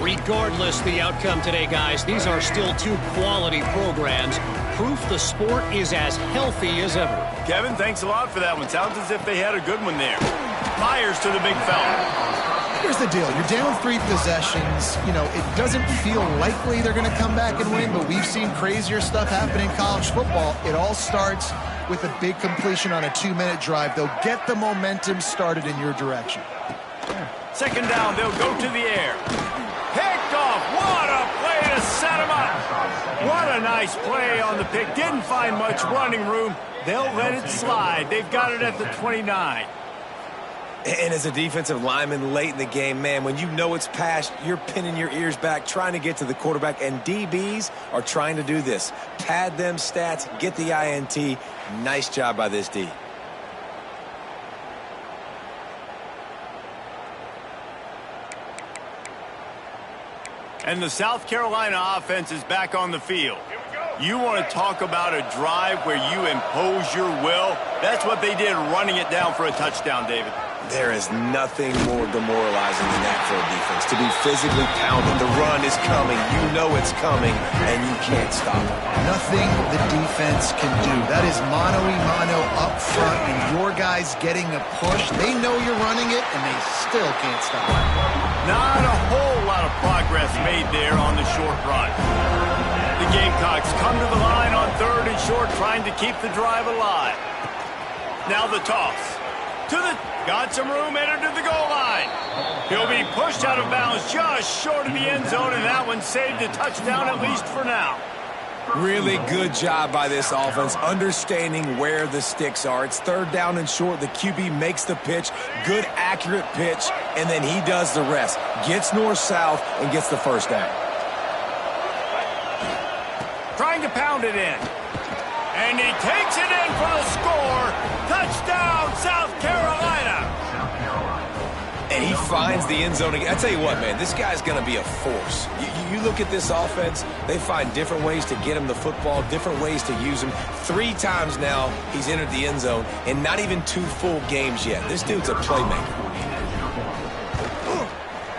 Regardless the outcome today, guys, these are still 2 quality programs. Proof the sport is as healthy as ever. Kevin, thanks a lot for that one. Sounds as if they had a good one there. Fires to the big fella. Here's the deal. You're down 3 possessions. You know, it doesn't feel likely they're going to come back and win, but we've seen crazier stuff happen in college football. It all starts with a big completion on a 2-minute drive. They'll get the momentum started in your direction. Second down, they'll go to the air. Picked off. What a play to set him up. What a nice play on the pick. Didn't find much running room. They'll let it slide. They've got it at the 29. And as a defensive lineman late in the game, man, when you know it's past, you're pinning your ears back, trying to get to the quarterback, and DBs are trying to do this. Pad them stats, get the INT. Nice job by this D. And the South Carolina offense is back on the field. You want to talk about a drive where you impose your will? That's what they did, running it down for a touchdown, David. There is nothing more demoralizing than that for a defense, to be physically pounded. The run is coming. You know it's coming, and you can't stop it. Nothing the defense can do. That is mano-a-mano up front, and your guys getting a push. They know you're running it, and they still can't stop it. Not a whole lot of progress made there on the short run. The Gamecocks come to the line on 3rd and short, trying to keep the drive alive. Now the toss. Got some room, entered to the goal line. He'll be pushed out of bounds just short of the end zone, and that one saved a touchdown at least for now. Really good job by this offense, understanding where the sticks are. It's 3rd down and short. The QB makes the pitch, good, accurate pitch, and then he does the rest. Gets north-south and gets the first down. Trying to pound it in. And he takes it in for the score. Touchdown, South Carolina. And he finds the end zone. I tell you what, man, this guy's going to be a force. You look at this offense, they find different ways to get him the football, different ways to use him. 3 times now he's entered the end zone, and not even 2 full games yet. This dude's a playmaker.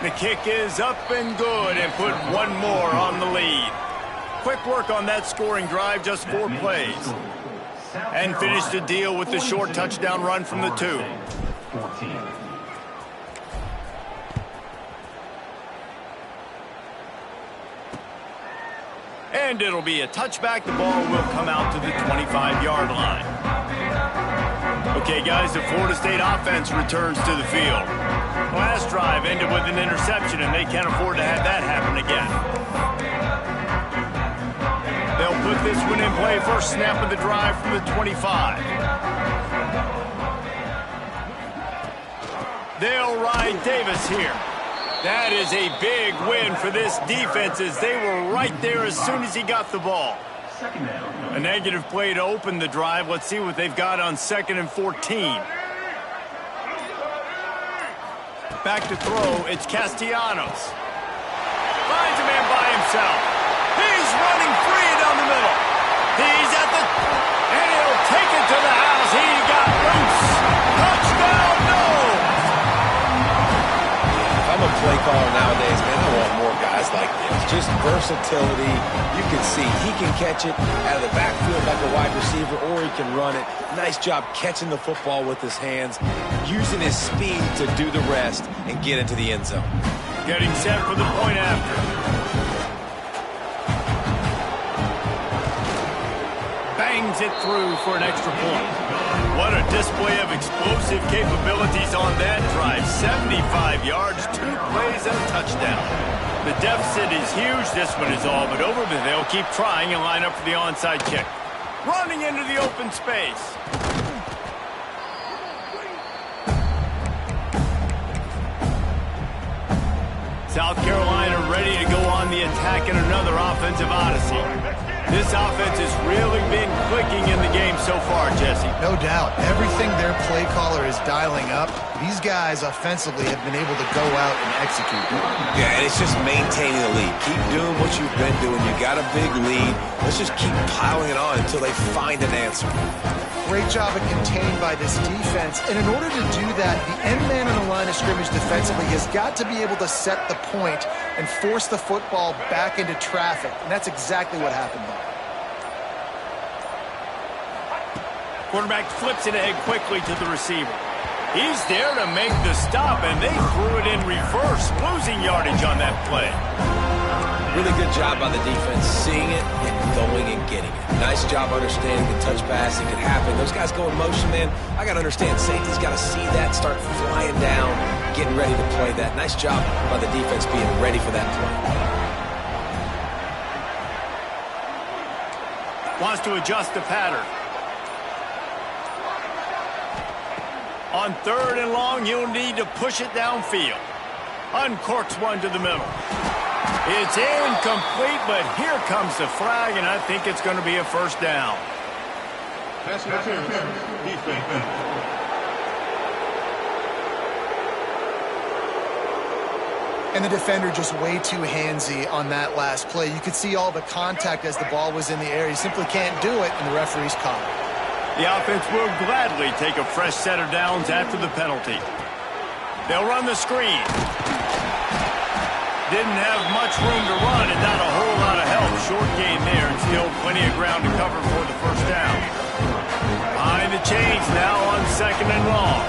The kick is up and good, and put one more on the lead. Quick work on that scoring drive, just 4 plays. And finished the deal with the short touchdown run from the 2. And it'll be a touchback. The ball will come out to the 25-yard line. Okay, guys, the Florida State offense returns to the field. Last drive ended with an interception, and they can't afford to have that happen again. They'll put this one in play. First snap of the drive from the 25. They'll ride Davis here. That is a big win for this defense, as they were right there as soon as he got the ball. A negative play to open the drive. Let's see what they've got on 2nd and 14. Back to throw. It's Castellanos. Finds a man by himself. He's running free down the middle. He's at the... And he'll take it to the house. He got loose. Touchdown, no! If I'm a play caller nowadays, man, I want more guys like this. Just versatility. You can see he can catch it out of the backfield like a wide receiver, or he can run it. Nice job catching the football with his hands, using his speed to do the rest and get into the end zone. Getting set for the point after. Bangs it through for an extra point. What a display of explosive capabilities on that drive. 75 yards, 2 plays, and a touchdown. The deficit is huge. This one is all but over, but they'll keep trying and line up for the onside kick. Running into the open space. South Carolina ready to go on the attack in another offensive odyssey. This offense has really been clicking in the game so far, Jesse. No doubt. Everything their play caller is dialing up, these guys offensively have been able to go out and execute. Yeah, and it's just maintaining the lead. Keep doing what you've been doing. You got a big lead. Let's just keep piling it on until they find an answer. Great job of contained by this defense. And in order to do that, the end man on the line of scrimmage defensively has got to be able to set the point and force the football back into traffic. And that's exactly what happened there. Quarterback flips it ahead quickly to the receiver. He's there to make the stop, and they threw it in reverse, losing yardage on that play. Really good job by the defense, seeing it and going and getting it. Nice job understanding the touch pass. It could happen. Those guys go in motion, man. I got to understand, safety's got to see that, start flying down, getting ready to play that. Nice job by the defense being ready for that play. Wants to adjust the pattern. On 3rd and long, he'll need to push it downfield. Uncorks one to the middle. It's incomplete, but here comes the flag, and I think it's going to be a first down. Pass interference. Defense. And the defender just way too handsy on that last play. You could see all the contact as the ball was in the air. He simply can't do it, and the referee's caught it. The offense will gladly take a fresh set of downs after the penalty. They'll run the screen. Didn't have much room to run and not a whole lot of help. Short gain there and still plenty of ground to cover for the first down. Behind the chains now on 2nd and long.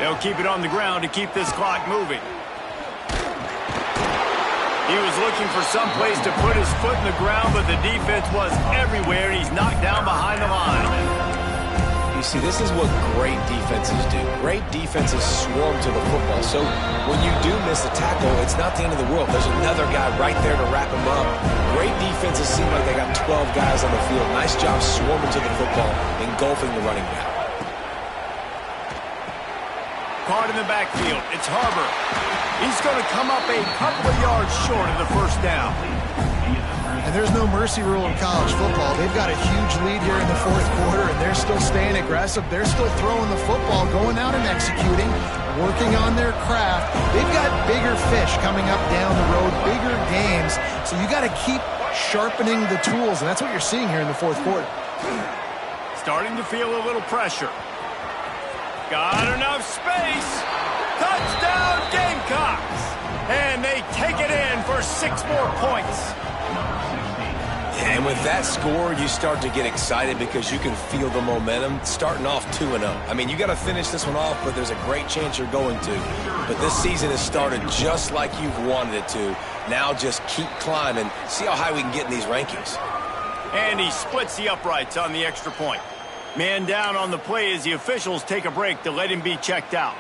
They'll keep it on the ground to keep this clock moving. He was looking for some place to put his foot in the ground, but the defense was everywhere, and he's knocked down behind the line. You see, this is what great defenses do. Great defenses swarm to the football. So when you do miss a tackle, it's not the end of the world. There's another guy right there to wrap him up. Great defenses seem like they got 12 guys on the field. Nice job swarming to the football, engulfing the running back. Caught in the backfield. It's Harbor. He's going to come up a couple of yards short of the first down. And there's no mercy rule in college football. They've got a huge lead here in the 4th quarter, and they're still staying aggressive. They're still throwing the football, going out and executing, working on their craft. They've got bigger fish coming up down the road, bigger games. So you got to keep sharpening the tools, and that's what you're seeing here in the 4th quarter. Starting to feel a little pressure. Got enough space. Touchdown, Gamecocks. And they take it in for 6 more points. And with that score, you start to get excited because you can feel the momentum starting off 2-0. I mean, you got to finish this one off, but there's a great chance you're going to. But this season has started just like you've wanted it to. Now just keep climbing. See how high we can get in these rankings. And he splits the uprights on the extra point. Man down on the play as the officials take a break to let him be checked out.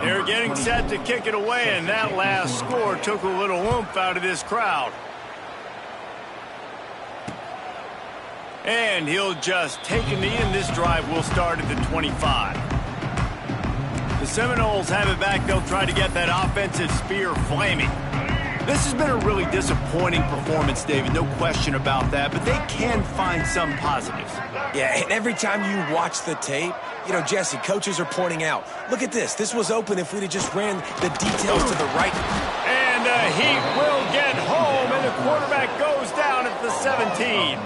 They're getting set to kick it away, and that last score took a little oomph out of this crowd. And he'll just take a knee, and this drive will start at the 25. The Seminoles have it back. They'll try to get that offensive spear flaming. This has been a really disappointing performance, David, no question about that, but they can find some positives. Yeah, and every time you watch the tape, you know, Jesse, coaches are pointing out, look at this. This was open if we'd have just ran the details to the right. And he will get home, and the quarterback goes down at the 17.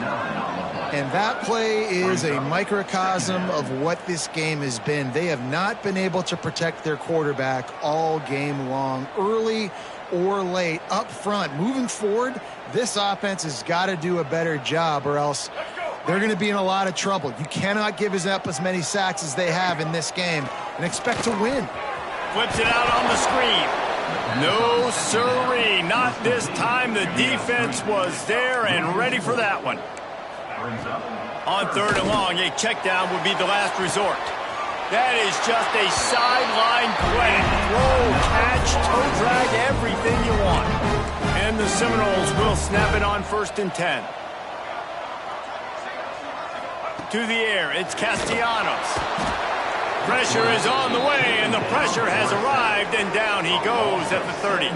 And that play is a microcosm of what this game has been. They have not been able to protect their quarterback all game long, early or late, up front. Moving forward, this offense has got to do a better job, or else they're going to be in a lot of trouble. You cannot give up as many sacks as they have in this game and expect to win. Flips it out on the screen. No siree, not this time. The defense was there and ready for that one. On 3rd and long, a check down would be the last resort. That is just a sideline play. Throw, catch, toe drag, everything you want. And the Seminoles will snap it on 1st and 10. To the air, it's Castellanos. Pressure is on the way, and the pressure has arrived, and down he goes at the 30.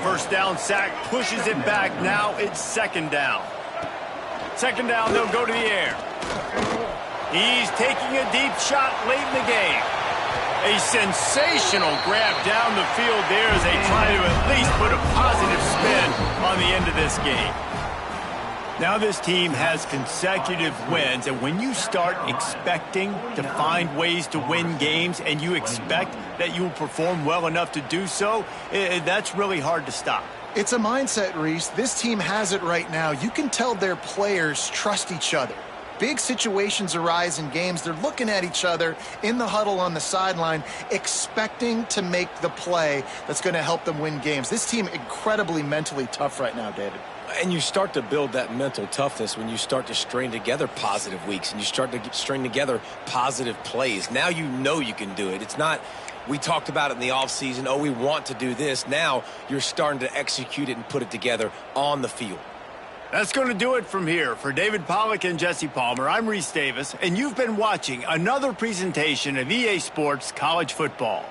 First down sack pushes it back. Now it's 2nd down. 2nd down, they'll go to the air. He's taking a deep shot late in the game. A sensational grab down the field there as they try to at least put a positive spin on the end of this game. Now this team has consecutive wins, and when you start expecting to find ways to win games and you expect that you'll perform well enough to do so, that's really hard to stop. It's a mindset, Reese. This team has it right now. You can tell their players trust each other. Big situations arise in games. They're looking at each other in the huddle on the sideline, expecting to make the play that's going to help them win games. This team incredibly mentally tough right now, David. And you start to build that mental toughness when you start to string together positive weeks and you start to string together positive plays. Now you know you can do it. It's not, we talked about it in the offseason, oh, we want to do this. Now you're starting to execute it and put it together on the field. That's going to do it from here. For David Pollack and Jesse Palmer, I'm Reese Davis, and you've been watching another presentation of EA Sports College Football.